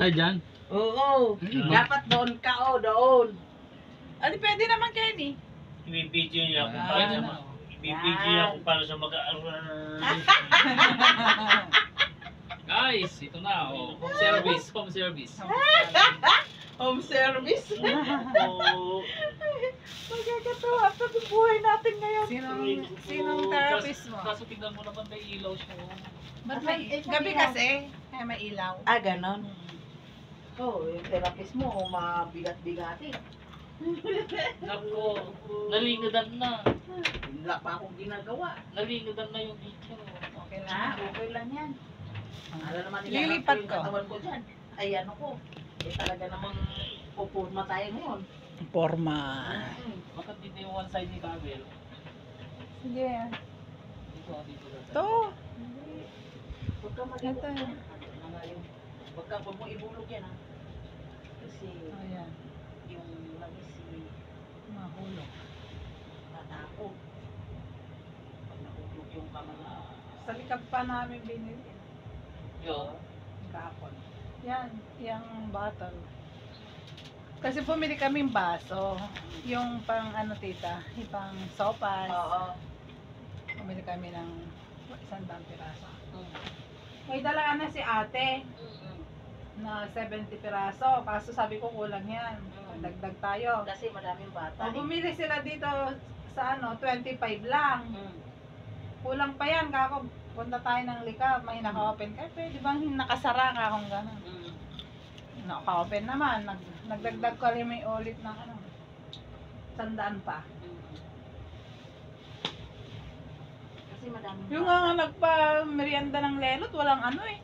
Ay, dyan? Oo. Dapat doon ka, doon. Ano, pwede naman, Kenny. Ibibidyo niya ako Ah, para pwede sa na. ibibidyo niya ako para sa mag-aaral. Guys, ito na. Oh. Home service. Home service. Home service. Oo. Magkakatawa pa yung buhay natin ngayon. Sinong therapist mo? Kaso tignan mo naman may ilaw siya. Ba't may, gabi kasi, kaya may ilaw. Ah, ganon. Oo, yung therapist mo, mabigat-bigatin. Nako, nalingadan na. Wala pa akong ginagawa. Nalingadan na yung dito. Okay Ah, lang. okay lang yan. Alam naman Lilipat yung ko. katawan ko dyan. Ay, ano ko. Eh, talaga namang pupurma tayo ngayon. Forma. Bakit dito yung one side ni Kabel? Sige. Dito, dito. Ito. Huwag ka mag-ibulog Ito. yan. Huwag mo ibulog yan, ha. Kasi Ayan. yung langis Mahulog. tatakot. Pag nahulog yung kamala. Sa likab pa namin binili. Yo. Kahapon. Yan. Yung bottle. Kasi bumili kaming baso. Yung pang ano tita, yung pang sopas. Oo. Bumili kami ng 100 piraso. May dalaan na si ate na 70 piraso. Kaso sabi ko kulang yan. Dagdag tayo. Kasi maraming bata. O bumili sila dito sa ano, 25 lang. Kulang pa yan. Kako, punta tayo ng likab. May naka-open. Kaya pwede bang nakasara ka kung gano'n? Naka-open naman. Nagdagdag ko rin may ulit ng ano. 100 pa. Kasi madaming Yung nga nagpa-merienda ng lelot, walang ano eh.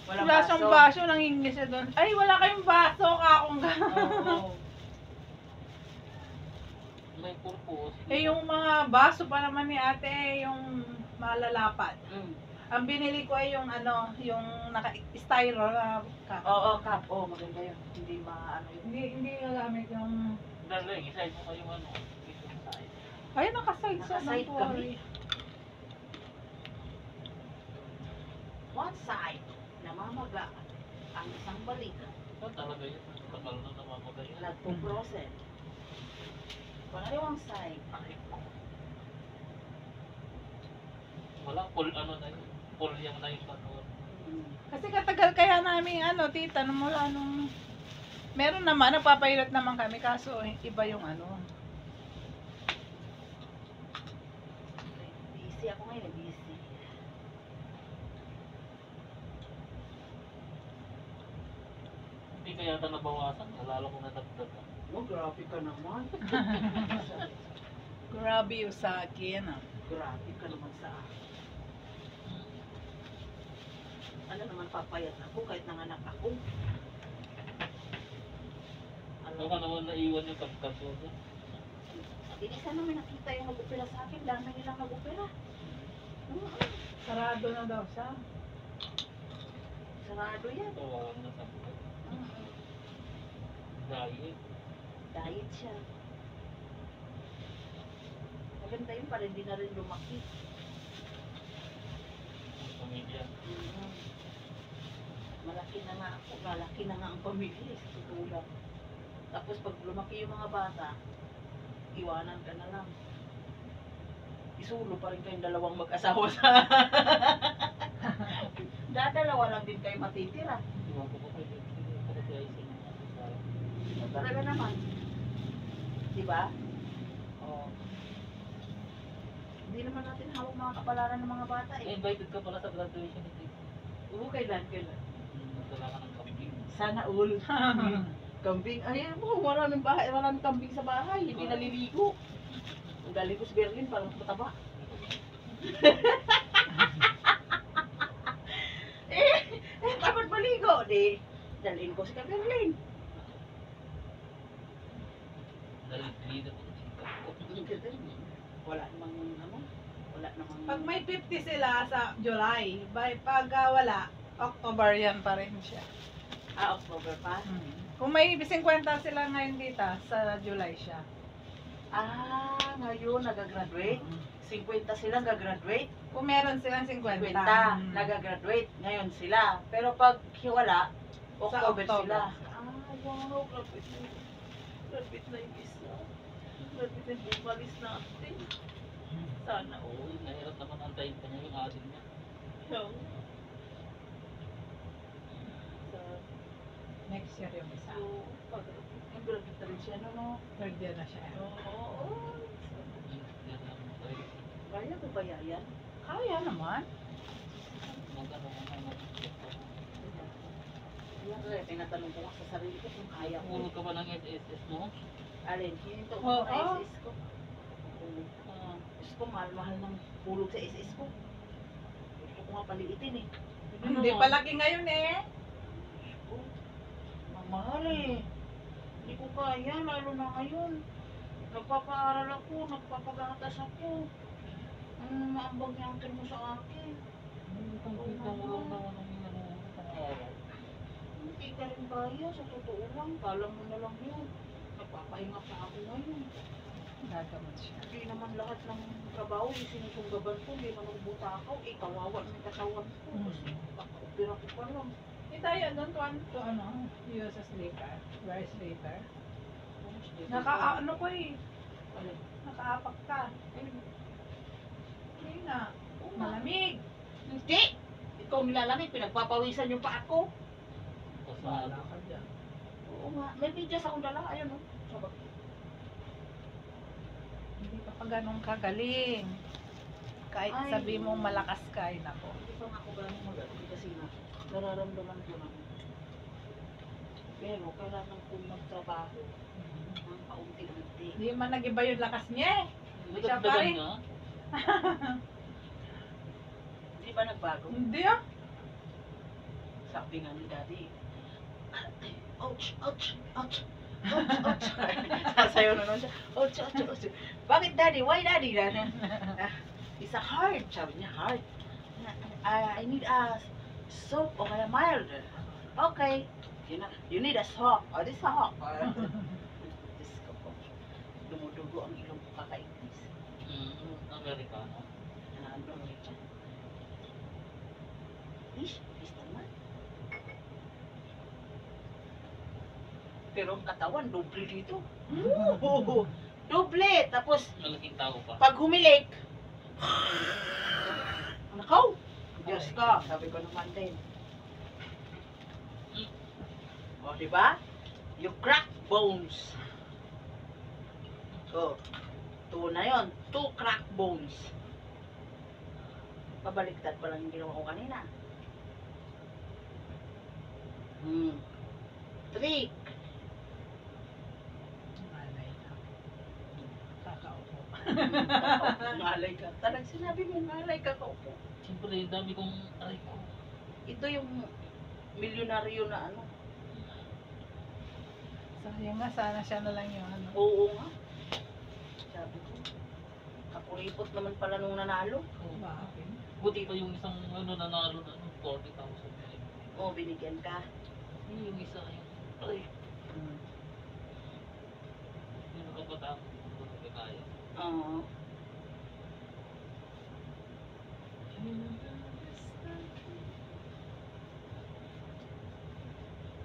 Walang Wala siyang baso, nangingi siya doon. Ay, wala kayong baso, kakong gano'n. Oo. May purpose. Eh, yung mga baso pa naman ni ate, yung malalapad. Ang binili ko ay yung ano, yung naka-styro na cup. Oo, cup. Oo, maganda yun. Hindi maano yun. Hindi nagamit yung... Darling, iside mo kayo ano. Dito sa side. Ay, nakaside siya. Nakaside don't kami. worry. One side, namamaga ang isang balik. Talaga yun. Tagal na namamaga yun. Nagpo-process. Pangalawang side. Wala, full ano na yun. Full yung na yung ano. Kasi katagal kaya namin ano, tita, nung mula nung... Meron naman, nagpapahilot naman kami, kaso iba yung ano. Busy ako ngayon, busy. Hindi kaya yata nabawasan. Lalo kong natagdag. Oh, grabe ka naman. Grabe yung sa akin, ah. Grabe ka naman sa akin. Ano naman papayat ako kahit nanganak ako. Ano ka naman naiwan yung pagkaso niya? Hindi sana may nakita yung nag-opera sa akin. Dami nilang nag-opera. Sarado na daw siya. Sarado yan. Ito, wawag na sa buhay. Diet. Diet siya. Maganda yun para hindi na rin lumaki. Pamilya. Malaki na nga ako. Malaki na nga ang pamilya. Tutulak. Tapos pag lumaki yung mga bata, iwanan ka na lang. Isulo pa rin kayong dalawang mag-asawa sa... Dadalawa lang din kayo matitira. Iwan ko pa kayo. Hindi ko kaya isip. Talaga naman. Diba? Oo. Hindi naman natin hawak mga kapalaran ng mga bata eh. Invited ka pala sa graduation ni Tito. Oo, kailan? Nagdala ka ng kambing. Sana all. Kambing. Ayan mo, maraming kambing sa bahay. Hindi naliligo. Ang galing ko sa Berlin, parang mataba. Dapat maligo. Di, dalhin ko sa Berlin. Naliligo ko Tito. Wala namang ano. Wala namang... Pag may 50 sila sa July, pag wala, October yan pa rin siya. October pa? Kung may 50 sila ngayon dito, sa July siya. Ngayon nagagraduate. 50 silang gagraduate. Kung meron silang 50. 50 nagagraduate. Ngayon sila. Pero pag wala, October October. sila. Ah, wow, lapit na. Lapit na yung isa. Lapit na yung bumalis natin. Sana Oo, all. nahirap naman antayin pa niya yung atin niya. Yung, sa, Next year yung isa. so, pag, yung graduate na rin siya, no? Third year na siya. Oo. Yan ang tayo. Kaya ko kaya yan? Kaya naman. Mag-ano mo na Yan, kaya tinatanong ko nga sa sarili ko kung kaya ko. Hulog ka ba ng SSS mo? Alin, hinto ko Oo. sa SS ko. Gusto ko, mahal-mahal ng hulog sa SS ko. Gusto ko nga paliitin eh. Hindi pa laki ngayon eh. Oh, ang mahal eh. Hindi ko kaya, lalo na ngayon. Nagpapaaral ako, nagpapagatas ako. Ano maambag niya ang mo sa akin? Kung kita mo lang naman ang ano, pang-araw. Hindi ka rin kaya, sa totoo lang. Kala mo na lang yun. Nagpapahinga pa ako ngayon. Gagamot siya. Hindi naman lahat ng trabaho yung sinusunggaban ko, hindi man ako butakaw, eh kawawa ng katawan ko. Kasi kaka-opera ko pa lang. Hindi tayo doon to ano, USS later. Where is later? Ano ko eh. Alin? Nakaapak ka. Hindi na. Malamig. Hindi! Ikaw nilalamig, pinagpapawisan yung pa ako. Pasado. ka dyan. Oo nga, may bidyas akong dala, ayun o. Sabag. Hindi ka pa ganun kagaling. Kahit Ay. sabi mo malakas ka, ay nako. Hindi pa nga ako gano'ng mag-ano kasi nga, nararamdaman ko na. Pero kailangan kong magtrabaho ng kaunti-unti. Hindi man nag-iba yung lakas niya eh. Siya pa Nagdagdagan rin. nga. Di ba nagbago? Hindi ah. Sabi nga ni Daddy, ouch, ouch, ouch, ouch, ouch. Sasayaw na naman siya, ouch, ouch, ouch. Bakit Daddy? Why Daddy? It's a hard, sabi niya, hard. I need a soap o kaya mild. Okay. You need a soap. Oh, this soap. Diyos ko po. Dumudugo ang ilong ko kakaignis. Amerikano. Ano ito? Ish, naman. Pero ang katawan, doble dito. Woo! Doble! Tapos, Malaking tao pa. pag humilik, nakaw! Diyos ka, sabi ko naman din. O, diba? You crack bones. So, 2 na yun. 2 crack bones. Pabaliktad pa lang yung ginawa ko kanina. 3. Malay na. Kakaupo. Malay ka. Talagang sinabi mo, malay ka kaupo. Siyempre, yung dami kong aray ko. Ito yung milyonaryo na ano. Sayang nga, sana siya na lang yung ano. Oo nga. Sabi ko. Kapuripot naman pala nung nanalo. Bakit? Buti pa yung isang ano nanalo na 40,000. Oo, binigyan ka. Yung isa yung aray. Yung nakapatang. Hindi ko kaya. Oo.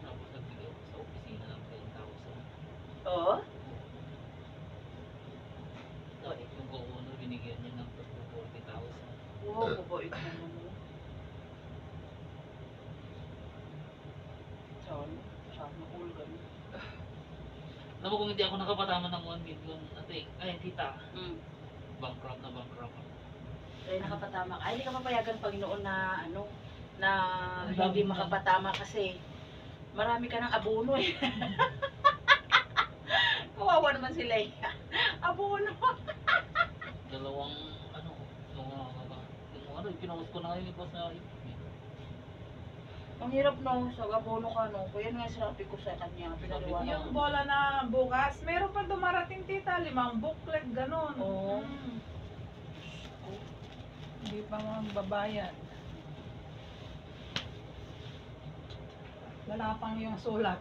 Tapos nagbigay ako sa opisina ng 10,000. Oo? Tapos yung co-owner binigyan niya ng 40,000. Wow, mabait naman mo. Sana all ganun. Alam mo kung hindi ako nakapatama ng 1 million, ate, ay tita, Mm. bankrupt na bankrupt ako. Ay, nakapatama ka. Ay, hindi ka papayagan Panginoon na ano, na Ang hindi dami makapatama kasi marami ka ng abono eh. Kawawa naman sila eh. Abono. Dalawang, ano, yung ano, pinawas ko na ngayon yung boss na Ang hirap no, sa abono ka no. Kaya nga sinabi ko sa kanya, pinaliwanag Yung ko. bola na bukas, meron pa dumarating tita, 5 booklet, ganun. Oo. Hindi pa magbabayad. Wala pang yung sulat.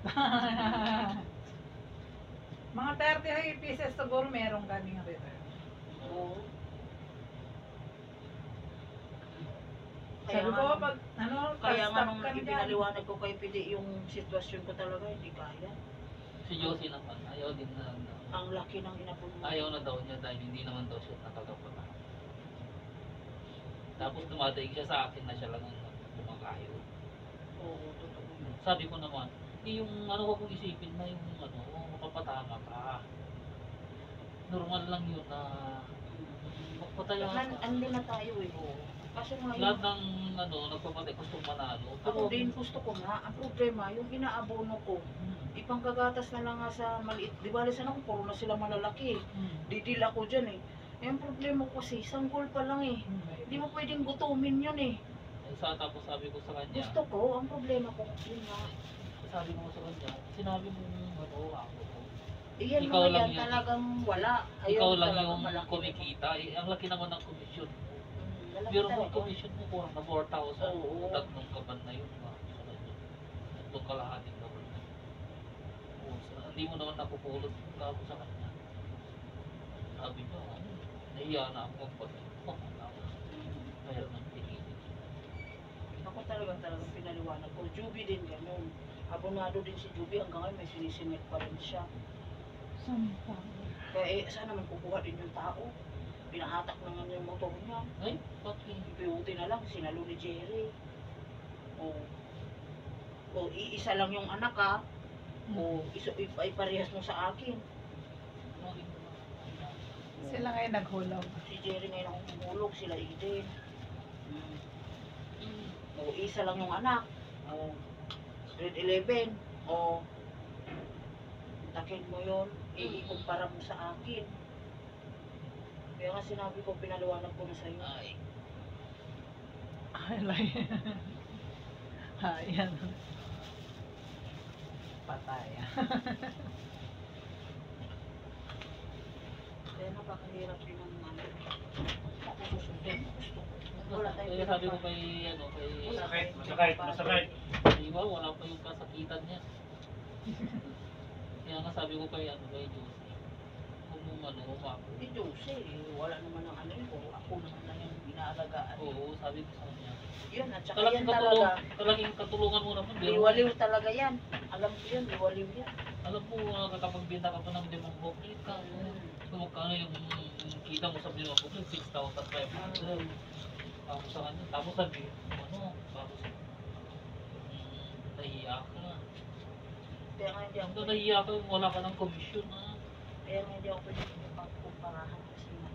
Mga 30 pieces siguro meron kaming return. Oo. Sabi ko, pag ano, Kaya nga stop nung ka dyan. ipinaliwanag ko kay Pidi yung sitwasyon ko talaga, hindi kaya. Si Josie naman, ayaw din na, Ang laki ng inapon mo. ayaw na daw niya dahil hindi naman daw siya nakakapata. Tapos dumadaig siya sa akin na siya lang ang kumakayo. Oo, totoo. Sabi ko naman, yung ano ko kung isipin na yung ano, mapapatama ka. Normal lang yun na magpataya ka. Ando na tayo eh. Oo. Kasi nga Lahat yung, ng ano, nagpapatay gusto manalo. ako din gusto ko nga, ang problema, yung inaabono ko, ipangkagatas na lang nga sa maliit. Di ba, sana kung puro na sila malalaki eh. Didil ako dyan eh. Eh, ang problema ko kasi, sanggol pa lang eh. Hindi mo pwedeng gutumin yun eh. Tapos sabi ko sa kanya, Gusto ko, ang problema ko, yun nga. sabi ko sa kanya, sinabi mo ano, ako. Iyan Ikaw mga lang yan yun. talagang wala. Ayun Ikaw lang talagang yung malaki. kumikita. Eh, ang laki naman ng komisyon mo. Malaki Pero mo talaga. commission mo kuha na 4,000. Oo. Tatlong kaban na yun. Tatlong kalahating kaban na. Oo, hindi mo naman napupulot ka ako sa kanya. Sabi niya, nahiya na ako magpatay. Mayroon ng tingin. Ako talagang pinaliwanag ko. Juby din ganun. Abonado din si Juby hanggang ngayon may sinisingit pa rin siya. Sampa. Kaya saan naman kukuha din yung tao? Pinahatak na nga yung motor niya. Ay, pati. Ipiuti na lang, sinalo ni Jerry. O iisa lang yung anak ha. O iparehas mo sa akin. Sila ngayon naghulog. Si Jerry ngayon ang humulog, sila Eden. O isa lang yung anak. O grade 11. O takin mo yun, ikumpara mo sa akin. Kaya nga sinabi ko, pinaliwanag ko na sa'yo. Ay, Ay, ayan. Patay. Kaya napakahirap din ang ano. Ako susundin, gusto ko. Wala tayong kaya sabi ko kay, ano, kay, Masakit. di ba, wala pa yung kasakitan niya. Kaya nga sabi ko kay, ano, kay Josie, kung ano, umako. Si Jose, wala naman ang ano yun. Puro ako naman lang yung inaalagaan. Oo, sabi ko sa kanya. Yun, at saka Talagang yan talaga. talagang katulungan mo naman. Liwaliw talaga yan. Alam ko yun, liwaliw yan. Alam mo, nakakapagbenta ka pa ng limang booklet ka. Kung magkano yung kita mo sa limang booklet, 6,500. Tapos sa kanya, tapos sabi, ano, tapos, nahiya ka. Kaya nga hindi ako Kung nahiya ka, wala ka ng komisyon, ha? Kaya nga hindi ako pwede magkumparahan kasi nga.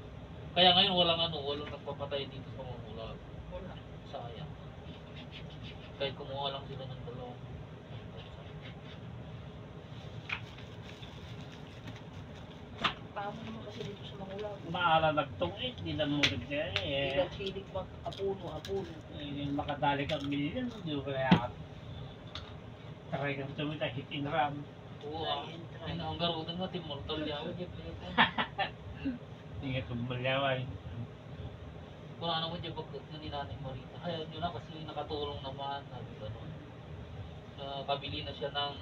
Kaya ngayon walang ano, walang nagpapatay dito sa Mamulag. Wala. Sayang. Kahit kumuha lang sila ng dalawang. Paano naman kasi dito sa Mangulag? Maala nagtungit, di na mo rin siya eh. Hilig mag-apuno. Yung makadali kang milyon, di ko kaya try kang tumita, hit and run. Oo, ay ang garudan nga, Immortal Yawa. Hindi nga tumalaway. Kung ano mo dyan, bakit na ni Nanay Marita. Kaya yun na kasi nakatulong naman. Sabi ko, ano, kabili na siya ng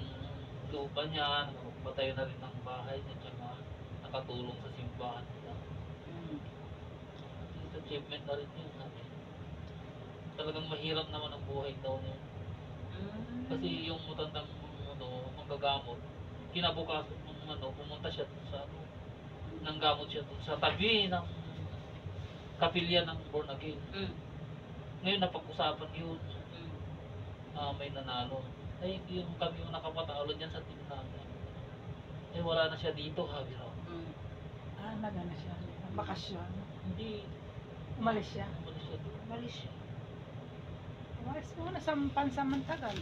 lupa niya, nakapatayo na rin ng bahay niya, tsaka nakatulong sa simbahan nila. Yung achievement na rin yun. Sabi. Talagang mahirap naman ang buhay daw niya. Kasi yung matandang ano, manggagamot, kinabukasan ng ano, pumunta siya dun sa ano, nanggamot siya dun sa tabi ng kapilya ng Born Again. Ngayon napag-usapan yun, may nanalo. Ay, yung kami yung nakapatalo dyan sa team namin. Eh, wala na siya dito, sabi raw. Nagana siya. Bakasyon. Hindi. Umalis siya. Umalis siya doon. Malis siya. Umalis muna sa pansamantagal.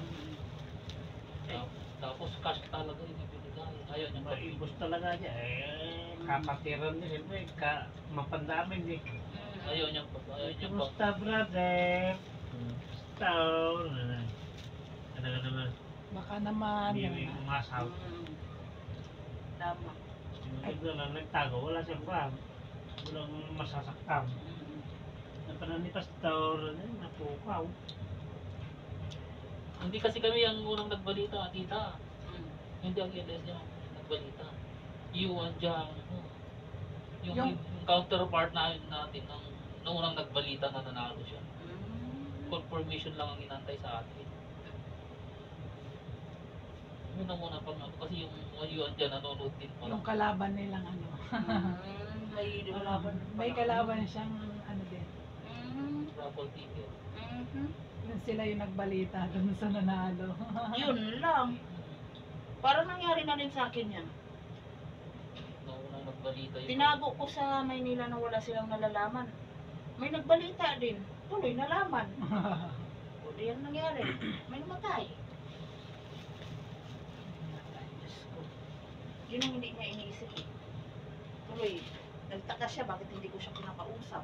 Tapos cash talaga yung ibinigay. Ayaw niya Maibos talaga niya eh. Kapatiran niya siyempre, mapandamin eh. Ayaw niya pa. Ayaw niya pa. Kumusta brother? Kumusta? Ano ka naman? Baka naman. Hindi yung umasaw. Tama. Yung ito lang nagtago, wala siyang ram. Walang masasaktan. Napanan ni Pastor, napukaw. Hindi kasi kami ang unang nagbalita, tita. Hindi ang LS niya nagbalita. Yung dyan, yung Yung- counterpart natin ang unang nagbalita na nanalo siya. confirmation lang ang inantay sa atin. Muna muna pang ano, kasi yung dyan nanonood din pala. Yung kalaban nilang ano. May laban. May kalaban siyang ano din. Raffle ticket. Yun sila yung nagbalita dun sa nanalo. Yun lang. Parang nangyari na rin sa akin yan. Naunang nagbalita yun. Tinago ko sa Maynila na wala silang nalalaman. May nagbalita din. Tuloy nalaman. O di yan nangyari. May namatay. Diyos ko. Yun ang hindi niya iniisip eh. Tuloy, nagtaka siya bakit hindi ko siya pinakausap.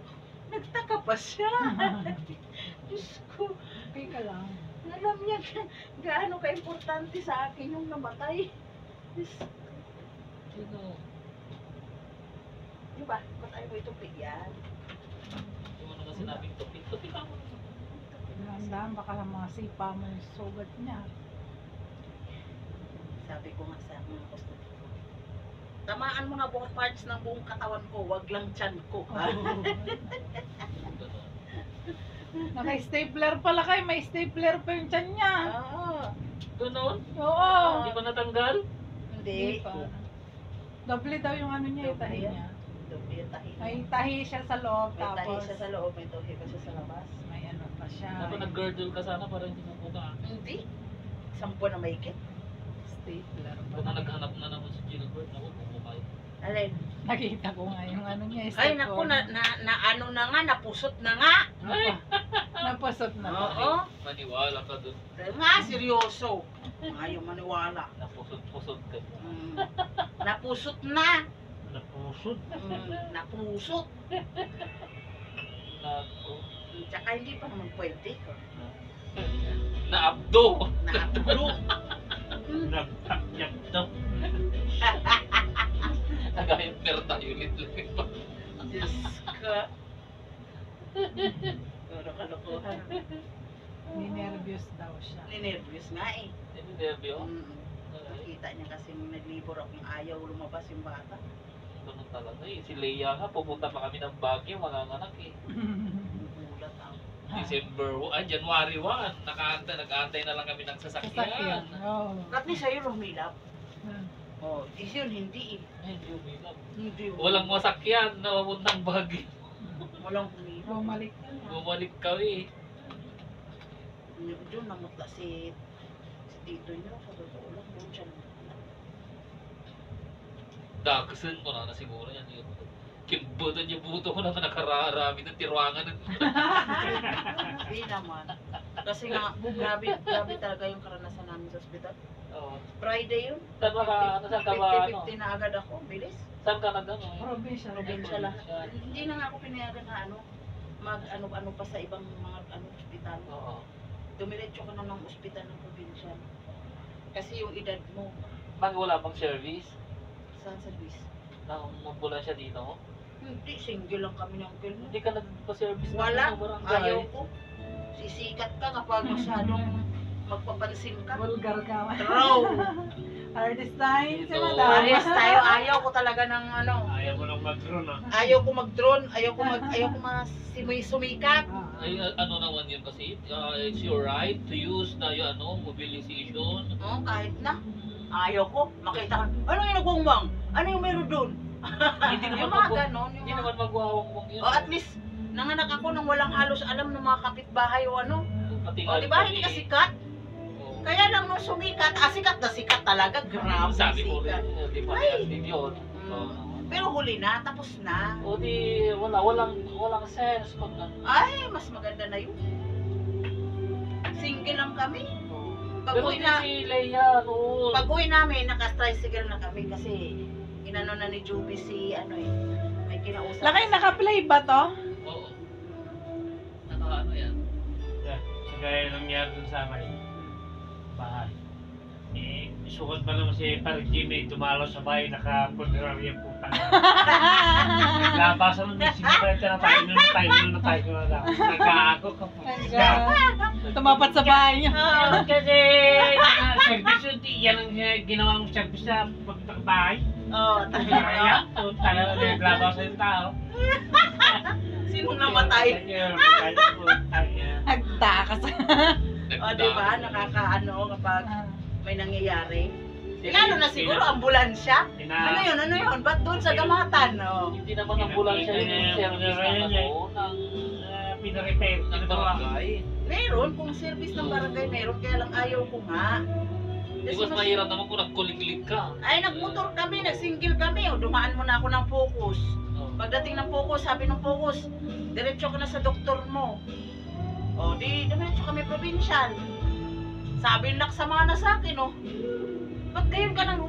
Nagtaka pa siya. Diyos ko. Okay ka lang. Alam niya gaano ka-importante sa akin yung namatay. Diyos ko. Sino? Di ba? Ba't ayaw mo itong bigyan? Yung ano nga sinabing tupit. Tupit ako. Dahan baka lang mga sipa mo yung sugat niya. Sabi ko nga sa mga customer ko, tamaan mo na buong parts ng buong katawan ko, wag lang tiyan ko. Naka-stapler pala kayo. May stapler pa yung tiyan niya. Ganon? Oo. Hindi ba natanggal? Hindi. pa. Doble daw yung ano niya, yung Doble tahi yan. niya. Doble yung tahi. May tahi siya sa loob, May tahi tapos siya sa loob, may tahi pa siya sa labas. may ano pa siya. Dapat nag-girdle ka sana para hindi mabuka. Hindi. Sampo na mahigit. Stapler pa. Kung naghanap na naman si Gilbert, naku, bumukay. Alin? Nakita ko nga yung ano niya. Ay, naku, na ano na nga, napusot na nga. Ay! Napasot na ba? Oo. Maniwala ka dun. Nga, seryoso. Ayaw maniwala. Napusot-pusot ka. Napusot na. Napusod. Napusot. Naku. Tsaka hindi pa naman pwede. Naabdo! Naablo. Nagtakyak daw. Nagayang perta ulit lang. Diyos ka. Pero kalokohan. Ninervyos daw siya. Ninervyos nga eh. Hindi nervyo. Nakita niya kasi naglibor ako yung ayaw lumabas yung bata. Ganun talaga eh. Si Leia nga, pupunta pa kami ng Baguio, manganganak eh. Nagulat ako. January 1, nag-aantay na lang kami ng Sasakyan. sasakyan. Oo. At least sa'yo lumilap. Oh, yun hindi eh. Ay, hindi umilam. Hindi. Walang masakyan na papuntang Baguio. Walang humilap. Bumalik ka na. Bumalik kami. Doon namutla si tito niyo. Sa totoo lang, doon siya namutla. Dagsan mo na siguro yan. Kimbutan niya buto ko naman nakararami ng tirwangan. Hindi naman. Kasi nga, grabe talaga yung karanasan namin sa ospital. Oo. Friday yun. Saan ka ba, 50-50 na agad ako. Bilis. Saan ka nag-ano? Probinsya. Probinsya lang. Hindi na nga ako pinayagan na mag-ano pa sa ibang mga ospital. Oo. Dumiretso ka na ng ospital ng probinsya. Kasi yung edad mo, Pag wala pang service, saan service? nang mapula siya dito, Hindi, single lang kami ng uncle mo. hindi ka nagpa-service Wala, ng barangay. ayaw ko. Sisikat ka kapag masyadong magpapansin ka. Vulgar ka. True. Artist time si Ito. madam. Parehas tayo, ayaw ko talaga ng ano. Ayaw mo lang mag-drone ah. Ayaw ko mag-drone, ayaw ko sumikat. Ay, ano naman yun kasi, it's your right to use na yung mobilization. Oh, kahit na. Ayaw ko. Makita ka, ano yung nagwangwang? Ano yung meron doon? Hindi naman Yung mga ganon. Yung Hindi mga... naman magwawang yun. O at least, nanganak ako nang walang halos alam ng mga kapitbahay o ano. Pati O diba, hindi ka sikat? Oo. Kaya lang nung sumikat, sikat na sikat talaga. Grabe Sabi ko sikat. rin, di ba Ay! din yun. Pero huli na, tapos na. O di, walang sense kung Ay, mas maganda na yun. Single lang kami. Pag Pero uwi hindi na, si Leia noon. pag uwi namin, naka-tricycle na kami kasi inano na ni Juby si ano eh, may kinausap. Lakay, naka-play ba to? Oo. Ano yan? Yeah, so gaya nangyari dun sa amin. Bahay. Eh, sukat pa naman si Parang Jimmy, dumalo sa bahay, naka-funeral yung putang. Naglabasan ng missing pa ito na tayo na lang. Nag-aago ka po. Tumapat sa bahay niya. Kasi, service yun, yan ang ginawa mong service sa pagpunta bahay. Oo, tayo Kaya, na. puta na naglabaw sa yung tao. Sinong namatay? Nagtakas. O, diba? Nakakaano kapag may nangyayari. Lalo na siguro ambulansya. Ano yun? Ba't doon sa gamatan? Oh. Hindi naman ambulansya yung service ng ano, ng Pinarepair. ng barangay. Meron, kung service ng barangay meron, kaya lang ayaw ko nga. Di mas mahirap naman kung nagkulig-lig ka. Ay, nagmotor kami, nagsingle kami. O, dumaan mo na ako ng focus. Oh. Pagdating ng focus, sabi ng focus, diretso ka na sa doktor mo. O, di, diretso kami provincial. Sabi ng nakasama na sa akin, o. Ba't ngayon ka nang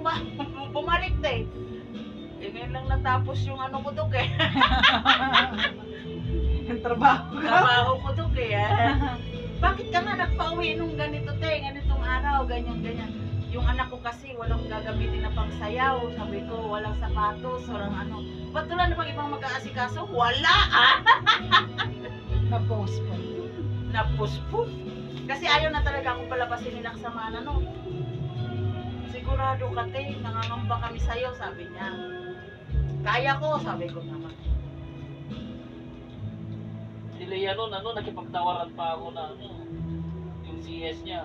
bumalik, te? Eh, ngayon lang natapos yung ano ko, dok, eh. Yung trabaho ko. Trabaho ko, dok, eh. Bakit ka nga nagpa-uwi nung ganito, te? Ganitong araw, ganyan-ganyan. Yung anak ko kasi walang gagamitin na pangsayaw. Sabi ko, walang sapatos, walang ano. Ba't wala na bang ibang mag-aasikaso? Wala, ah! Na-post po. Napuspuf. Kasi ayaw na talaga akong palabasin nila kasama na, no? Sigurado ka, te, nangangamba kami sa'yo, sabi niya. Kaya ko, sabi ko naman. Si Lea nun, ano, nakipagtawaran pa ako na, ano, yung CS niya.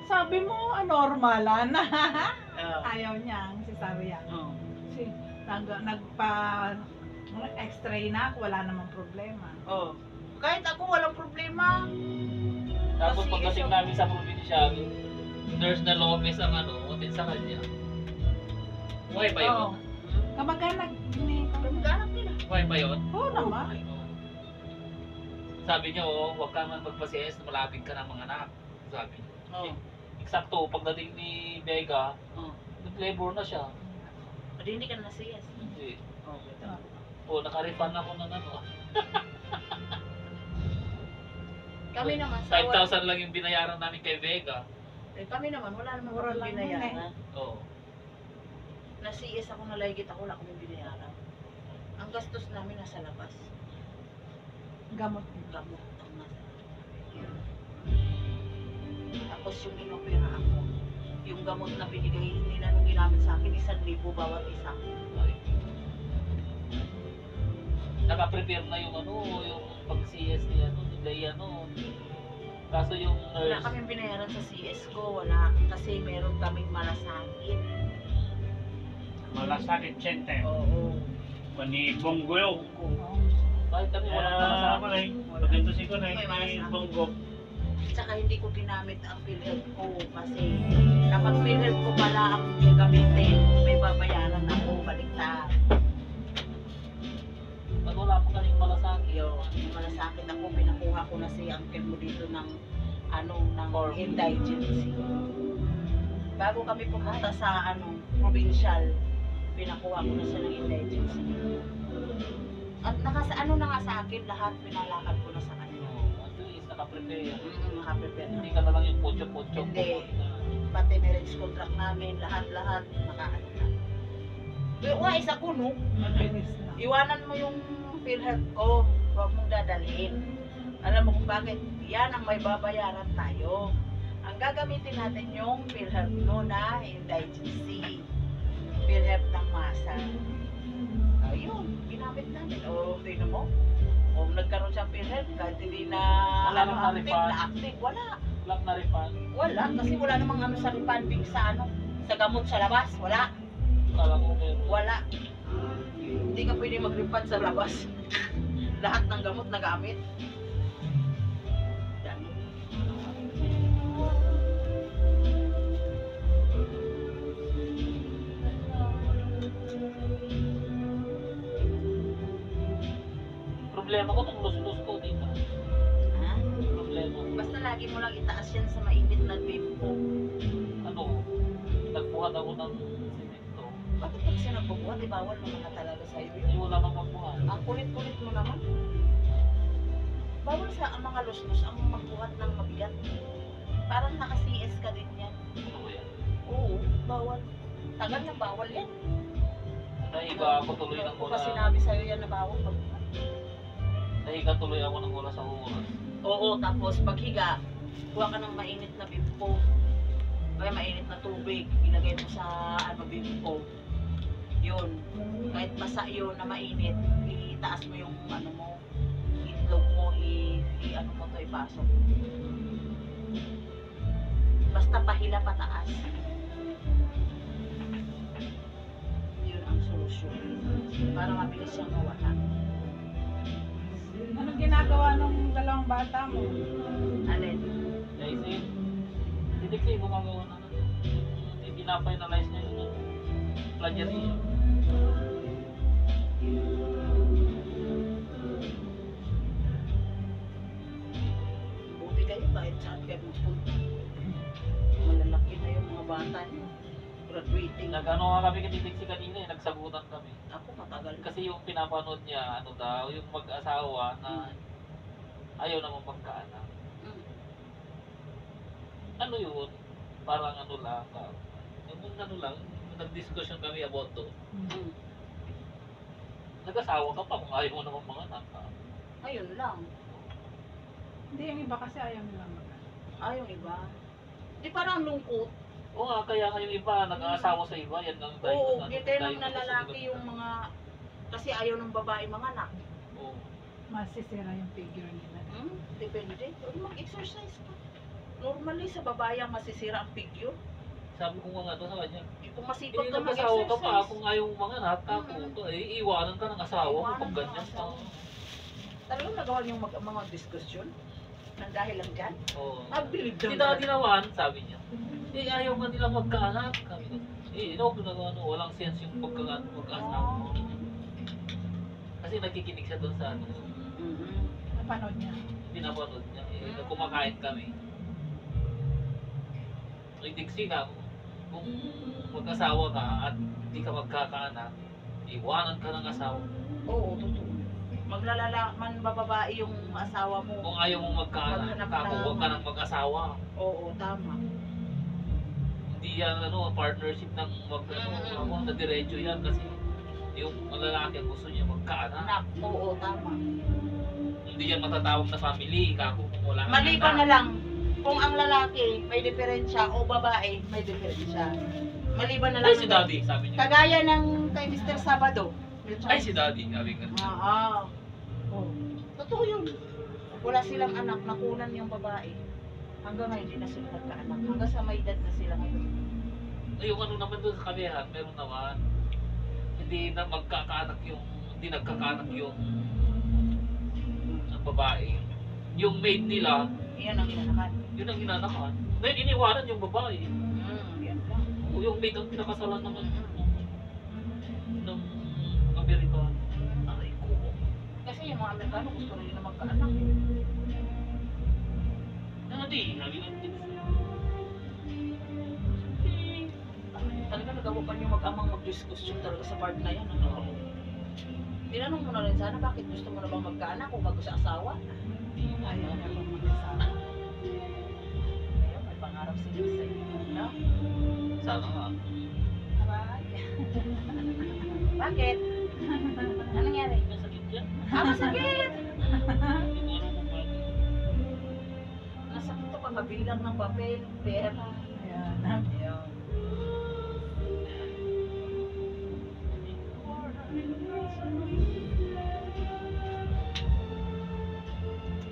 Sabi mo, normalan. Uh, Ayaw niya, si sabi yan. oh. Kasi x-ray na ako, wala namang problema. Oh. Kahit ako, walang problema. Tapos Kasi pagdating isa- namin sa provincial, nurse na Lopez ang ano, utin sa kanya. Buhay pa yun? Oo. Kamag-anak ni Kamag-anak nila. Buhay pa yun? Oo naman. Oo. Sabi niya, oh, huwag ka man magpa-CS, malapit ka ng mga anak. Sabi niya. Oh. Eksakto, pagdating ni Vega, Oh. nag-labor na siya. O, di hindi ka na CS. Hindi. Oh, betul. Oh, naka-refund ako ng ano. Kami naman sa 5,000 lang yung binayaran namin kay Vega. Eh, kami naman, wala naman Mura kami lang binayaran. Oo. Na CS ako, nalaigit ako, wala kami binayaran. Ang gastos namin nasa labas. Gamot. Gamot ang nasa Tapos yung inopera ako, yung gamot na binigay nila nung ginamit sa akin, 1,000 bawat isa. Ay. Naka-prepare na yung ano, yung pag-CS ni ano, ni Lea, ano. Kaso yung Wala nurse, kaming binayaran sa CS ko, wala. Kasi meron kaming malasakit. Malasakit center. Oo. Ni Bongo yun. kahit kami walang nakasabi. Ako na yun. Maganda si ko na May yun. Ni malasakit. Bongo. Tsaka hindi ko ginamit ang PhilHealth ko kasi kapag PhilHealth ko pala ang gagamitin, may babayaran ako, baliktad. Pag wala pa kaming malasakit. Yung malasakit ako, pinakuha ko na si uncle mo dito ng ng Form. indigency. Bago kami pumunta sa provincial, pinakuha ko na siya ng indigency. At ano na nga sa akin, lahat pinalakad ko na sa kanya. At least naka-prepare. Nakaprepare na. Hindi ka na lang yung pocho-pocho. Hindi. Pati marriage contract namin, lahat-lahat, nakaano na. Pero isa ko, no? Mabilis na. Iwanan mo yung PhilHealth ko, huwag mong dadalhin. Alam mo kung bakit? Yan ang may babayaran tayo. Ang gagamitin natin yung PhilHealth mo na indigency. PhilHealth ng masa. Ayun, ginamit namin. O, tingnan mo. O, nagkaroon siyang PhilHealth, kahit hindi na Wala nang active, na-refund. na active. Wala. Lang na refund. Wala, kasi wala namang sa refunding sa sa gamot sa labas. Wala. Kala ko meron. Wala. Hindi ka pwede mag-refund sa labas. Lahat ng gamot na gamit. Yan. Problema ko itong lus-lus ko dito. Ha? Problema. Basta lagi mo lang itaas yan sa mainit na bimpo. Ano, nagbuhat ako ng simento. Bakit ka kasi nagbubuhat? Bawal naman na talaga sa'yo yun. Hindi wala kang magbuhat. Ang kulit-kulit mo naman. Bawal sa ang mga luslos ang magbuhat ng mabigat. Parang naka-CS ka din yan. Ano ba yan? Oo, bawal. Tagal na bawal yan. Nahiga ako tuloy ng Kung wala. kasi sinabi sa'yo yan na bawal magbuhat. Nahiga tuloy ako ng wala sa oras. Oo, tapos paghiga, kuha ka ng mainit na bimpo. Kaya mainit na tubig. tubig, ilagay mo sa ano, bimpo. Yun. Kahit basa yun na mainit, itaas mo yung ano mo, itlog mo, ano mo to, ipasok. Basta pahila pataas. Yun ang solusyon. Para mabilis siyang mawala. Anong ginagawa nung dalawang bata mo? Alin? Naisip. Hindi kasi gumagawa na. Pina-finalize niya yung plagiarism. Buti kayo kahit saan kayo magpunta. Malalaki na yung mga bata niyo. Graduating. Nag-ano nga kami kititiksi kanina eh, nagsagutan kami. Ako matagal Kasi yung pinapanood niya, ano daw, yung mag-asawa na ayaw naman magkaanak. Mm. Ano yun? Parang ano lang, yung ano lang, nag-discussion kami about to. Mm. Nag-asawa ka pa kung ayaw mo naman mga anak. Ayun lang. Hindi, yung iba kasi ayaw nila mag Yung iba. Di parang lungkot. Oo nga, kaya nga yung iba, nag-aasawa sa iba, yan ang Oo, ano, kita dahil nung nalalaki yung mga, kasi ayaw ng babae mga anak. Oo. masisira yung figure nila. Depende. Pero mag-exercise ka. Normally sa babae ang masisira ang figure. Sabi ko nga to sa kanya, Kung masipag ka nag-asawa ka pa, mag-exercise. kung ayaw mo mga anak, ako, iiwanan ka ng asawa mo Iwanan pag ka ng ganyan. asawa. Talagang nagawa niyong mga diskusyon nang dahil lang dyan. Oo. Mabilib Si daddy naman, sabi niya, ayaw nga nila magkaanak. Sabi ko, walang sense yung mag-asawa. Kasi nakikinig siya doon sa ano, Napanood niya. pinapanood niya. Kumakain kami. Diksi ka, kung mag-asawa ka at hindi ka magkakaanak, iwanan ka ng asawa. Oo, totoo. Maglalalaman bababae yung asawa mo. Kung ayaw mo magkaanak, Maghanap ako, huwag ka nang mag-asawa. Oo, tama. Hindi yan partnership ng na diretso yan kasi yung lalaki ang gusto niya magkaanak. Anak, oo, tama. Hindi yan matatawag na family, kako kung wala kang Maliban na anak. lang kung ang lalaki may diferensya o babae may diferensya. Maliban na lang. Ay, si daddy, sabi niya. Kagaya ng kay Mr. Sabado. Ay, si daddy, sabi ko. Oh. Totoo yun. Wala silang anak, nakunan yung babae. Hanggang ngayon, hindi na sila nagkaanak. Hanggang sa may edad na sila ngayon. Yung ano naman doon sa kabihan, meron naman. Hindi nagkakaanak yung babae. Yung maid nila, Iyan ang inanakan. yun ang hinanakan. Ngayon, iniwanan yung babae. Yan lang. Yung maid ang pinakasalan naman ng Amerika. Aray ko. Kasi yung mga Amerikano gusto rin na magkaanak. Hindi, sabi lang din. Talaga nagawa pa niyo mag-amang mag-discussion talaga sa part na yan. Ano? Tinanong mo na rin sana, bakit gusto mo na bang magkaanak kung bago sa asawa? Ayaw na bang mag-asawa. Ayun, may pangarap sila sa iyo. No? Sana nga. Aray. Bakit? Ano nangyari? Masakit yan. Masakit! Hindi ko alam kung bakit. Nasakit ito pagkabilang ng papel, pera. Ayan. Ayun.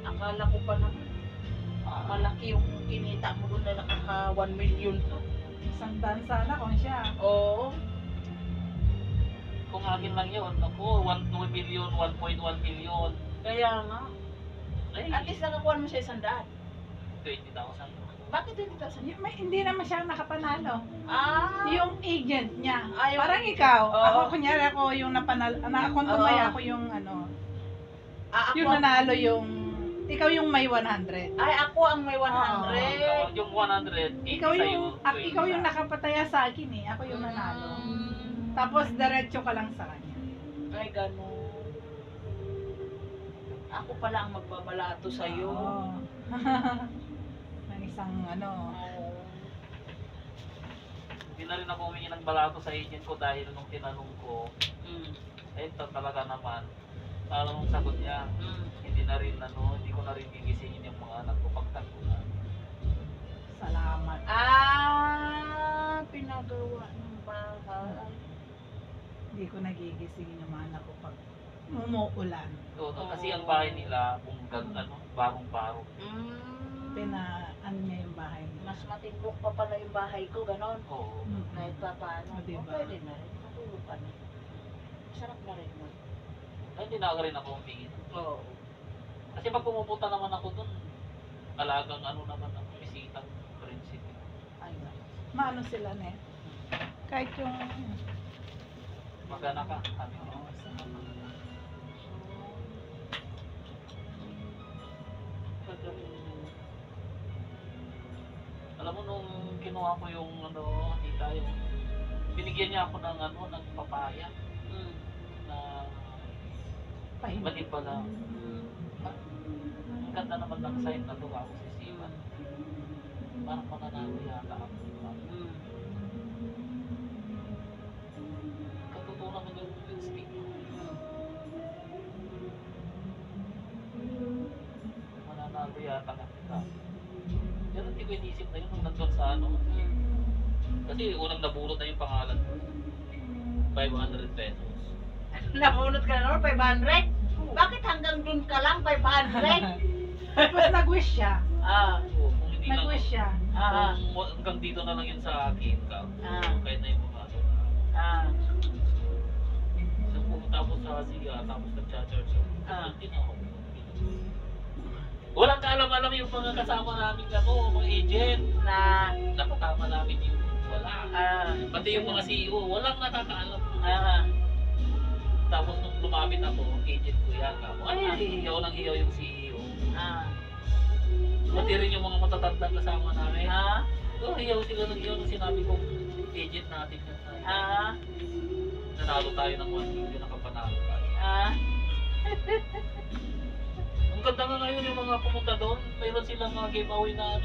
Akala ko pa naman, malaki yung kinita mo doon na nakaka 1 million. Isang daan sana kung siya. Oo. Kung akin lang yun, ako, 1 million, 1.1 million. Kaya nga. Ay, At least nakakuha mo siya 100. 20,000. Bakit 20,000? Hindi naman siya nakapanalo. Ah! Yung agent niya. Ah, yung Parang agent. ikaw. Oo. Ako, kunyari ako yung napanalo. Nakakontumay Oo. ako yung ano. Ako, Yung nanalo yung... Ikaw yung may 100. ay, ako ang may 100. Yung 100, Ikaw yung, ikaw yung 20. nakapataya sa akin eh. Ako yung nanalo. Tapos diretso ka lang sa kanya. Ay, gano'n. Ako pala ang magbabalato sa'yo. Oo. Ng isang ano. Oo. Hindi na rin ako humingi ng balato sa agent ko dahil nung tinanong ko, ito talaga naman, parang nung sagot niya, hindi ko na rin gigisingin yung mga anak ko pagtagpuan. Salamat. Hindi ko nagigising yung mga anak ko pag umuulan. Oo, kasi ang bahay nila, barong-barong. Ano niya yung bahay nila. Mas matindok pa pala yung bahay ko, ganon. Oo. Kahit pa paano. O, diba? Pwede na rin. Matulog ka na. Sarap na rin mo. Ay, hindi na rin ako humingi. Oo. Kasi pag pumupunta naman ako dun, alagang naman ang bisitang prinsip. Ayun. Maano sila ne? Kahit yung... Magana ka, kami. Oo, Alam mo nung kinuha ko yung tita, yung binigyan niya ako ng papaya na mali pala. Ang ganda naman ng sign na tuwa ako si Siman. Parang mananalo yata ako. Katutunan mo yung stick. Mananalo yata ka. Pero hindi ko inisip na yun nung nandun sa Kasi unang nabulot na yung pangalan ko. 500 pesos. Nabunot ka na naman, 500? Bakit hanggang dun ka lang, 500? Tapos nag-wish siya. Oo, kung hindi lang, Nag-wish siya. kung hanggang dito na lang yun sa akin ka. Kahit na yung mga So, tapos sa siya, tapos nag-charge ako. Din ako. Walang kaalam-alam yung mga kasama namin mga agent. Napatama namin yung wala. Pati yung mga CEO, walang nakakaalam. Tapos nung lumapit ako, agent ko yan. Hiyaw ng hiyaw yung CEO. Pati rin yung mga matatandang kasama namin. Hiyaw sila ng hiyaw nung sinabi kong agent natin yan. Nanalo tayo ng 1 million, nakapanalo tayo. Ang ganda nga ngayon yung mga pumunta doon, mayroon silang mga giveaway na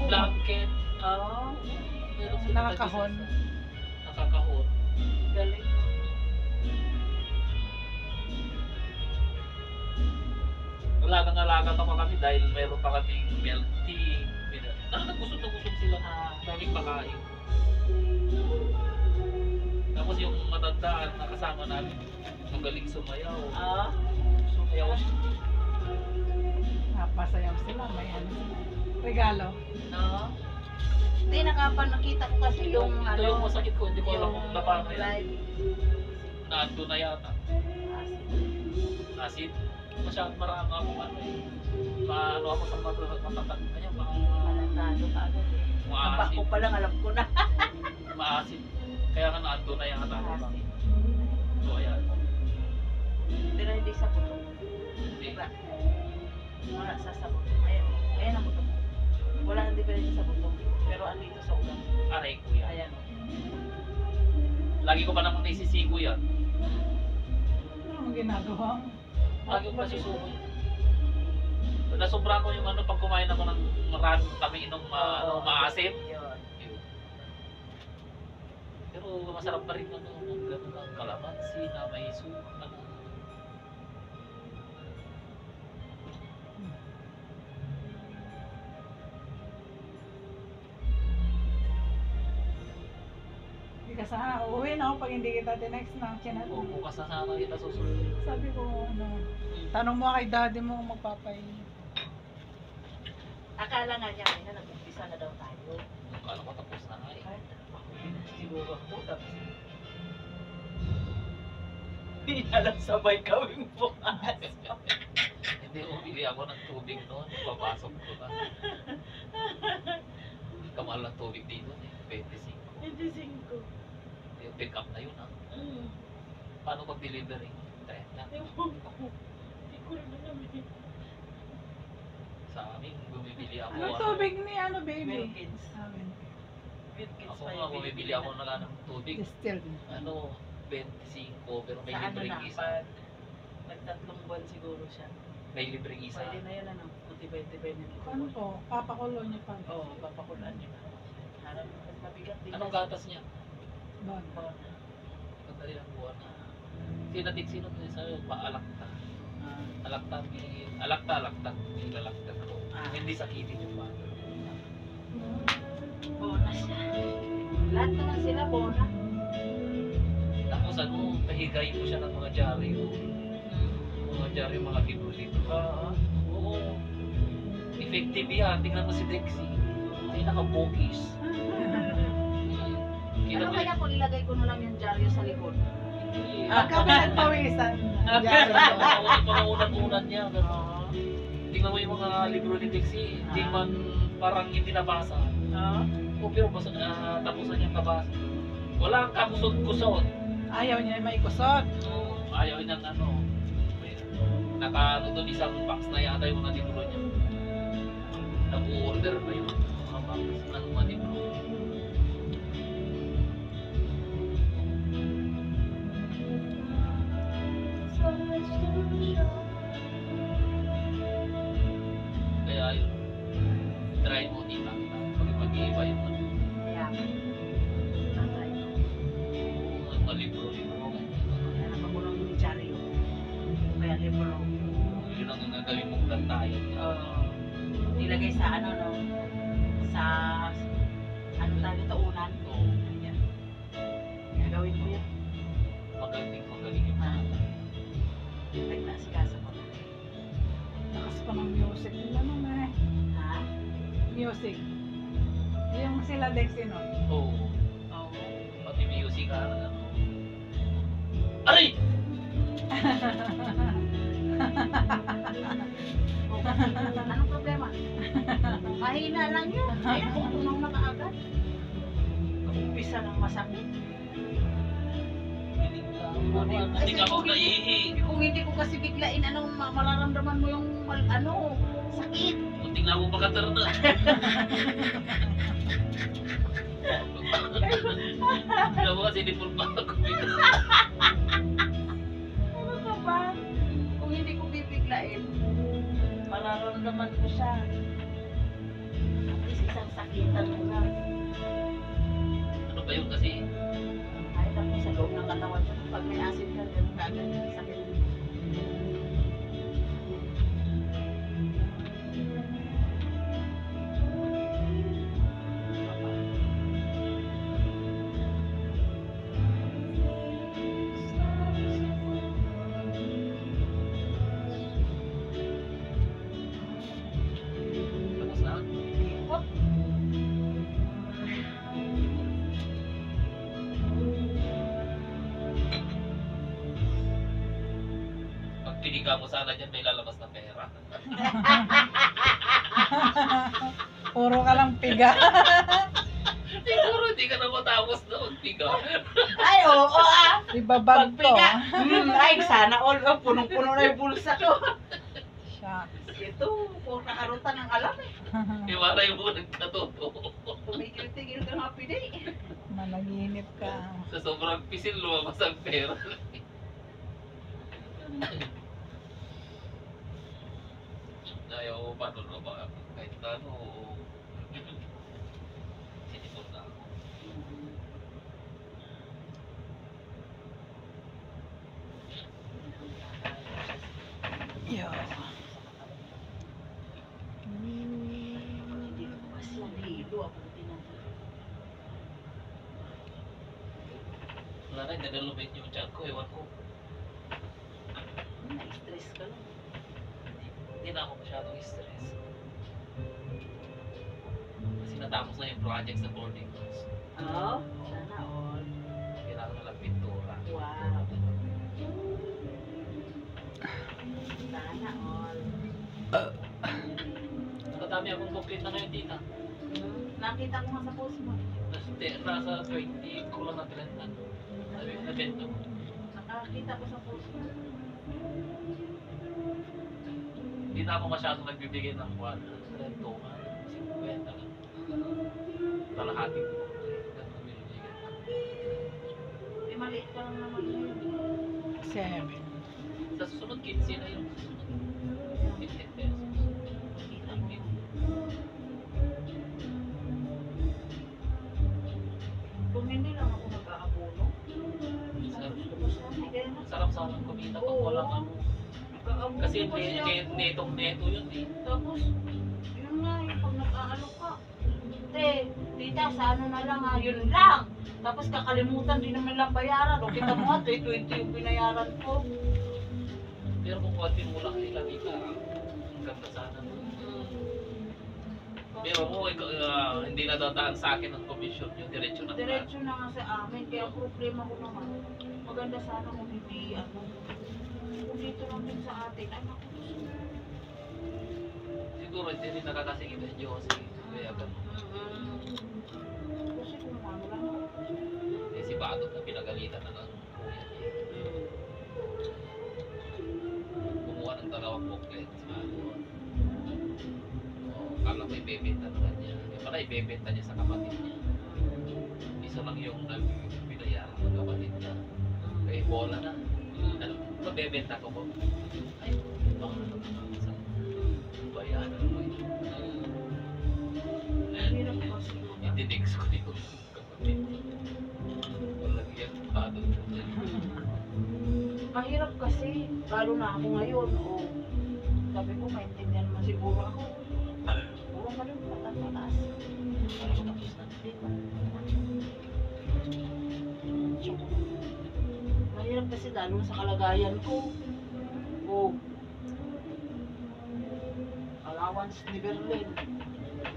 blanket. Mayroon silang Nakakahon. Nakakahon. Galing. Alagang-alaga pa kami dahil mayroon pa kaming milk tea. Nagusog na gusog sila daming pakain. Tapos yung matandaan na kasama namin, magaling sumayaw. Sumayaw siya. Napasayaw sila. May regalo. Hindi, nakita ko kasi yung Ito yung masakit ko, hindi ko alam kung napano yan. live. Naando na yata. Asin. Masyadong marami akong maano ako sa matatag na yan. Manantado ka agad eh. Tabak ko pa lang, alam ko na. Maasin. Kaya nga naando na yata ako. So ayan. Pero hindi sa buto. Hindi. Diba? Wala sa buto. Ayan ang buto. Wala hindi pa rin sa buto. Pero andito sa ulam. Aray ko yan. Ayan. Lagi ko pa naman naisisigo yan. Ano ginagawa mo? Lagi ko pa sisugo yan. Nasobra ko yung pag kumain ako ng maraming kami inom maasim. Yun. Pero masarap pa rin ng gano'n ng kalamansi na may suka. Hindi ka sana uuwi na pag hindi kita tinext ng chinat. O bukas na sana kita susunod. Sabi ko, tanong mo kay daddy mo kung magpapay. Akala nga niya, na nag-umpisa na daw tayo. Kala ko tapos na nga eh. Kahit siguro ako, tapos hindi na lang sabay kawing bukas. Hindi, umili ako ng tubig noon. Papasok ko na. Kamahal ng tubig dito eh. 25. 25. Pick up na yun ha. Paano pag-delivery? 30. Ewan ko. Hindi ko rin alam eh. Sa amin, bumibili ako. Ano tubig ni baby? Wilkins. Amin. Wilkins Ako pa nga, yung bumibili ako ng tubig. Distilled. 25, pero may Sa ano libreng na, isa. pag nagtatlong buwan siguro siya. May libreng isa. Pwede na yun Kuti-20 nito. Ano po? Papakulo niya pa. Oo, papakulaan niya. Harap, mabigat din. Anong gatas niya? Bon. Pagdali ang buwan na. Sinadiksinot niya sa paalakta. Alakta, may lalakta ako. Hindi sakitin yung bata. Bonus. Lahat naman sila bonus. Tapos Tapos ano, pahigayin mo siya ng mga dyaryo. Mga dyaryo, mga libro dito. Oo. Effective yan. Tingnan mo si Dexy. Ay, naka-focus. Ano kaya kung ilagay ko na lang yung dyaryo sa likod? Pagka pinagpawisan. Diyan. Mga unat-unat niya. Gano'n. Tingnan mo yung mga libro ni Dexy. Hindi man parang hindi nabasa. O pero tapusan niyang nabasa. Wala kang kakusot-kusot. Ayaw niya may kusot. Ayaw niyang ano. Naka doon isang box na yata yung mga libro niya. Nag-order pa yung mga box ng mga libro. Kaya yun, try mo dito pag mag-iiba yung ano. Kaya, Mga libro. kaya napakulong yung dyaryo. Kaya libro. Yun ang gagawin mong gantayan. Ilagay sa ano, no? Sa, ano tayo, taunan. Oo. Ayan. Gagawin ko yan. Magaling yung Nagnasikasa ko. Takas pa ng music nila nun eh. Ha? Music. Yung sila Dexy nun. Oo. Oo. Pati music ka na ano. Aray! Anong problema? Mahina lang yun. Kaya kung tunaw na kaagad. Umpisa ng masakit. Hindi ka ako naihi. Kung hindi ko kasi biglain, anong mararamdaman mo yung ano, sakit. Kunting na ako makatarna. Hindi mo kasi di pa ako. Ano ka ba? Kung hindi ko bibiglain, mararamdaman ko siya. At least isang sakitan mo lang. Ano ba yun kasi? Ay, naku, sa loob ng katawan mo. Pag may acid ka, ganun kagad. Sakit. Tapos na? Pag piniga mo sana dyan, may lalabas na pera. Puro ka lang piga. Siguro hindi ka na matapos na magpiga. Ay, oo, Ibabag ko. Pagpiga. Ay, sana all. Punong-puno na yung bulsa ko. Shucks. Ito, puro nakarutan ng alam eh. Iwalay mo nagkatoto. Tumigil-tigil ka nga pidi. Managinip ka. Sa sobrang pisil, lumabas ang pera. Ayaw ko pa doon ba? Kahit na ano, sinipon na ako. Yo. Hindi ko kasi ang hilo ako tinatawag. Wala na, dadalubit yung tiyan ko, ewan ko. Na-stress ka lang. Hindi na ako masyadong stress. Kasi natapos na yung project sa boarding house. Oo, sana all. Kailangan na lang pintura. Wow. Sana all. Nakadami akong booklet na ngayon, Tita. Nakita ko nga sa post mo. Nasa 20 ko lang napilantan. Nabenta ko. Nakakita ko sa post mo. Hindi na ako masyadong nagbibigay ng 100 to 50 lang. Kalahati ko. Ganun binibigay. Eh, maliit ka lang naman yun. 7. Sa susunod 15 na yun. 15 pesos. Kung hindi lang ako nag-aabono, gusto ko sana. Kaya na, Sarap-sarap kumita pag walang ano. nag-aabono Kasi pa siya. neto yun eh. Tapos, yun nga, yung pag nag-aalo ka, te, tita, sa ano na lang ha, yun lang. Tapos kakalimutan din naman lang bayaran. O kita mo nga, 320 yung binayaran ko. Pero kung konti mo lang nila dito, ang ganda sana. Pero mo, hindi na dadaan sa akin ang commission yung diretso na. Diretso na nga sa amin. Kaya ang problema ko naman, maganda sana kung hindi, kung dito lang din sa atin. Ay, naku. Siguro hindi rin nakakasingit ang Diyos. Kaya ganun. Kasi kung ano lang. Eh, si Badot na pinagalitan na ng kuya niya. Kumuha ng 2 booklet si Badot. Kala ko ibebenta naman niya. Yung pala ibebenta niya sa kapatid niya. Isa lang yung binayaran ng kapatid niya. Kaya bola na. Ano, mabebenta ko po. Ay, baka naman sa bayaran mo yun. Hirap kasi. Itinex ko yung kapatid niya. Walang yan, Badot. Mahirap kasi, lalo na ako ngayon. Sabi ko, maintindihan naman siguro ako. Puro ka rin mataas. Para ko tapos na. Mahirap kasi lalo na sa kalagayan ko. Allowance ni Berlin.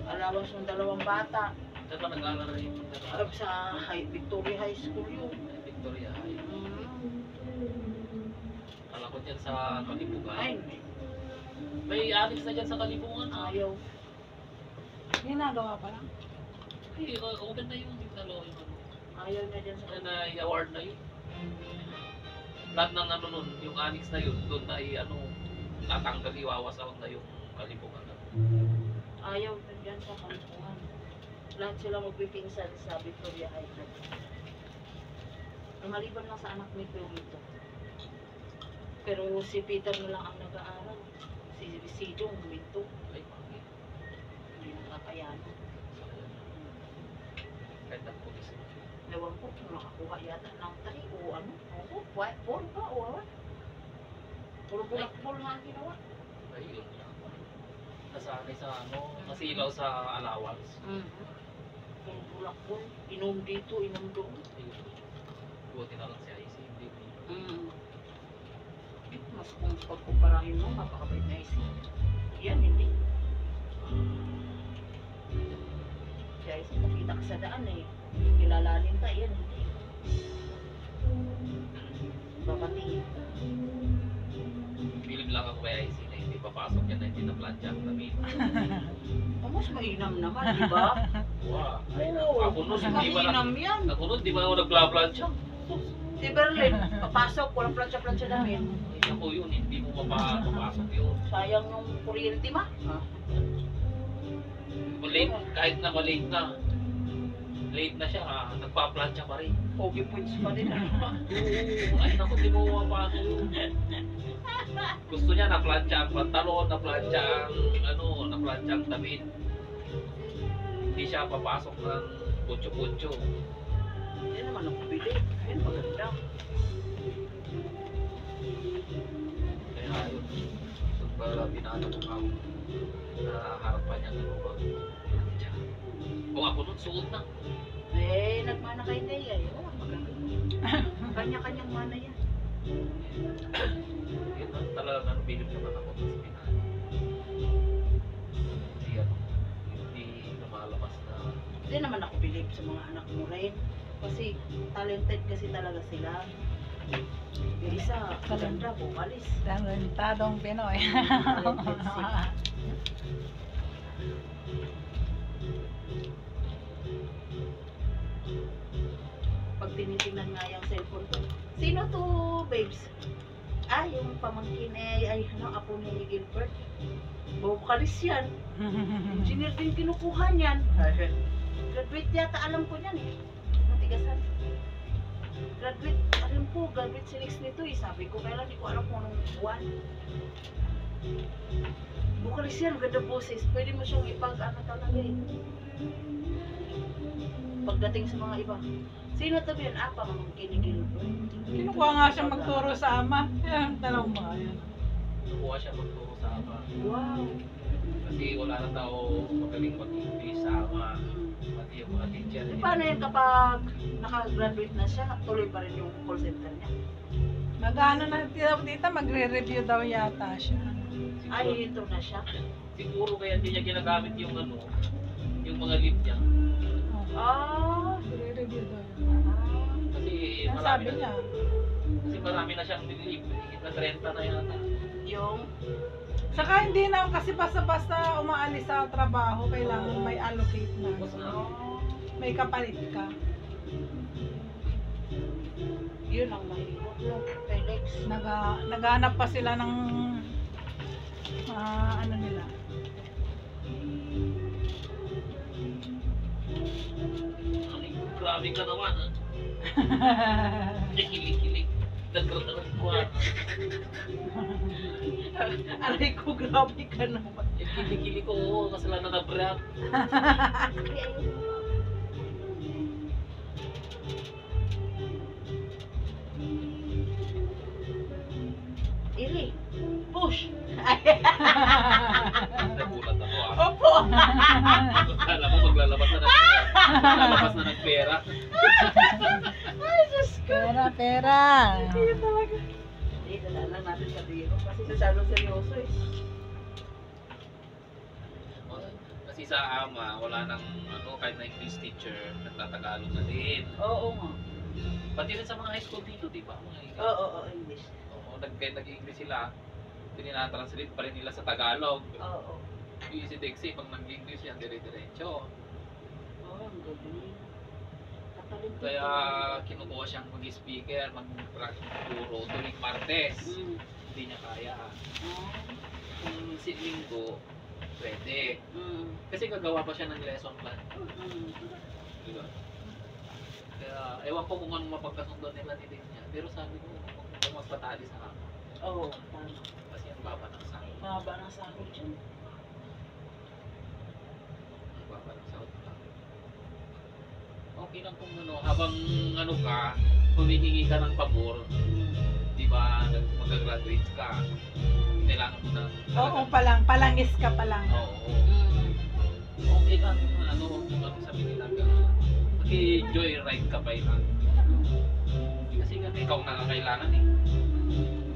Allowance ng 2 bata. Saan ba nag-aaral rin? Arab sa Victoria High School yun. Victoria High. Kala ko dyan sa Kalibugan. Ay, May alis na dyan sa Kalibugan. ayaw. Ginagawa pa lang. Ay, open na yun. Yung dalawa yung ano. Ayaw na dyan sa Na i-award na yun. Lahat ng ano nun, yung annex na yun, doon na tatanggal, iwawasaw na yung Kalibugan. Ayaw na dyan sa Kalibugan. Lahat sila magpipinsan sa Victoria High School. Maliban lang sa anak ni Perito. Pero si Peter na lang ang nag-aaral. Si Jong huminto. Ay, bakit? Hindi nakakayanan. Kahit ang pulis. Ewan ko kung nakakuha yata ng 3 o ano. O 4 ba o ano. Puro bulak-bul nga ang ginawa. Ay, yun lang. Nasanay sa nasilaw sa allowance. Puro bulak-bul. Inom dito, inom doon. Ayun. Buti na lang si IC. Hindi. Mas kung pagkumparahin mo, mapakabait na isi. Yan, hindi. Kaya isi, nakita ka sa daan eh. Kilalanin ka, yan, hindi. Babatiin. Bilib lang ako kay IC na hindi papasok yan na hindi na-plancha ang tabi. Mas mainam naman, di ba? Wow. Ay, Oo, ako nun, mas hindi ba mainam yan. ako nun, di ba ako nagpla-plancha? Si Berlin, papasok, walang plancha-plancha namin. Ay, ako yun, hindi mo mapapasok yun. Sayang yung kuryente ma. Late, kahit na late na. Late na siya, nagpa-plancha pa rin. Pogi points pa din. Ay, naku, di mo mapapasok yun. Gusto niya na-plancha ang pantalon, na-plancha ang, na-plancha ang damit. Hindi siya papasok ng kutso-kutso. Hindi naman ako bili. Ayun, maganda. Kaya yun, pag binano ko ako, harapan niya ano ba? Kung ako nun, suot na. Eh, nagmana kay Teya eh. Wala maganda. Kanya-kanyang mana yan. Yun na, talaga bilib naman ako sa pinano. Hindi lumalabas na. Hindi naman ako bilib sa mga anak mo rin. Kasi talented kasi talaga sila. Yung isa, maganda, bumalis. Talentadong Pinoy. Talented sila. Pag tinitingnan nga yung cellphone ko, sino to, babes? Yung pamangkin ay apo ni Gilbert. Vocalist yan. Engineer din kinukuha niyan. Graduate yata, alam ko niyan eh. Matigasan. Graduate, alam ko, graduate si Lex nito eh. Sabi ko, kaya lang di ko alam kung anong buwan. Vocalist yan, ganda boses. Pwede mo siyang ipag-ano talaga eh. Pagdating sa mga iba. Sino to ba yun? Pamangkin ni Gilbert. Kinukuha nga siya magturo sa ama. Yan, dalawang mga yan. Nakuha siya magturo sa ama. Wow. Kasi wala na daw magaling mag-English sa ama. Pati yung mga teacher. Paano yan kapag nakagraduate na siya, tuloy pa rin yung call center niya? Mag-ano na dito, magre-review daw yata siya. Ay, ito na siya. Siguro kaya hindi niya ginagamit yung ano, yung mga leave niya. Ah, Magre-review daw. Kasi Ang marami sabi na, niya. kasi marami na siyang leave. Higit na 30 na yata. yung Saka hindi na kasi basta-basta umaalis sa trabaho, kailangan may allocate na. Tapos na. May kapalit ka. yun ang mahirap, no? Felix. Naghanap pa sila ng ano nila. Ay, grabe ka naman. Kilig-kilig. Nagkaroon ko. Aray ko, grabe ka naman. Yung kilig-kilig ko, oo, kasalanan na brat. Iri, push. Nagulat ako ah. Opo. Kala mo maglalabas na maglalabas na ng pera. Ay, Diyos ko. Pera. Hindi talaga. Hindi, dala natin sa biro. Kasi masyadong seryoso eh. Kasi sa ama, wala nang ano, kahit na English teacher, nagtatagalog na din. Oo nga. Pati rin sa mga high school dito, di ba? Mga Oo, English. Oo, nag-English sila. Tinatranslate pa rin nila sa Tagalog. Oo. Yung si Dexy, pag nag-English yan, dire-diretso. Oo, ang galing. Katalento. Kaya kinukuha siyang mag-speaker, mag-turo tuwing Martes. Mm. Hindi niya kaya. Ah. Kung si Linggo, pwede. Mm. Kasi gagawa pa siya ng lesson plan. Mm. Diba? Kaya ewan ko kung anong mapagkasundo nila ni niya. Pero sabi ko, kung magpatali sa ako. Oo, tama. Kasi ang baba ng sahod. Mahaba ng sahod dyan. Ang baba ng sahod pa. Okay lang kung ano, habang ano ka, humihingi ka ng pabor, di ba, mag-graduate ka, kailangan mo ng Oo, palangis ka pa lang. Oo. Mm. Okay lang, ano, kung ano sabi nila, mag-joyride ka pa lang. Kasi nga, ikaw nakakailangan eh.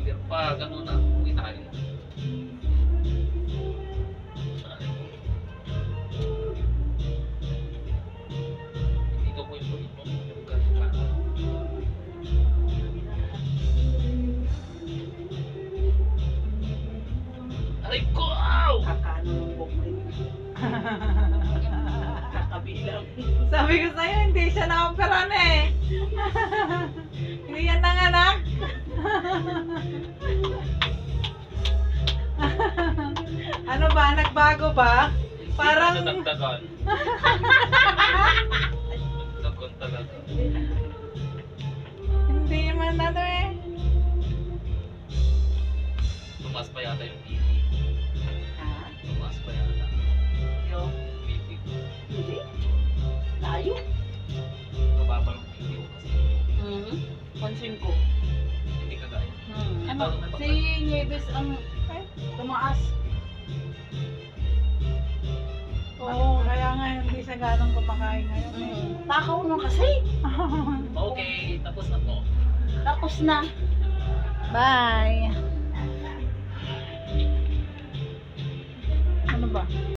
Pero pa, gano'n na, uwi tayo. Dito ko yung tuloy mo, yung gano'n ka. Aray ko! Ow! Kakaano ng buklit. Kakabilang. Sabi ko sa'yo, hindi siya na-opera na eh. Hindi yan nanganak. Ano ba? Nagbago ba? Parang- Nadagdagan. Nadagdagan talaga. Hindi man ano eh. Tumas pa yata yung BP. Ha? Tumas pa yata. Yung, BP ko. hindi. Layo. Mababa ng BP ko kasi. Pansin ko. Hindi kagaya. Ano? Si Nieves ang tumaas. Oo, kaya nga hindi siya ganong kumakain ngayon eh. Takaw nung kasi. Okay, tapos na to. Tapos na. Bye! Ano ba?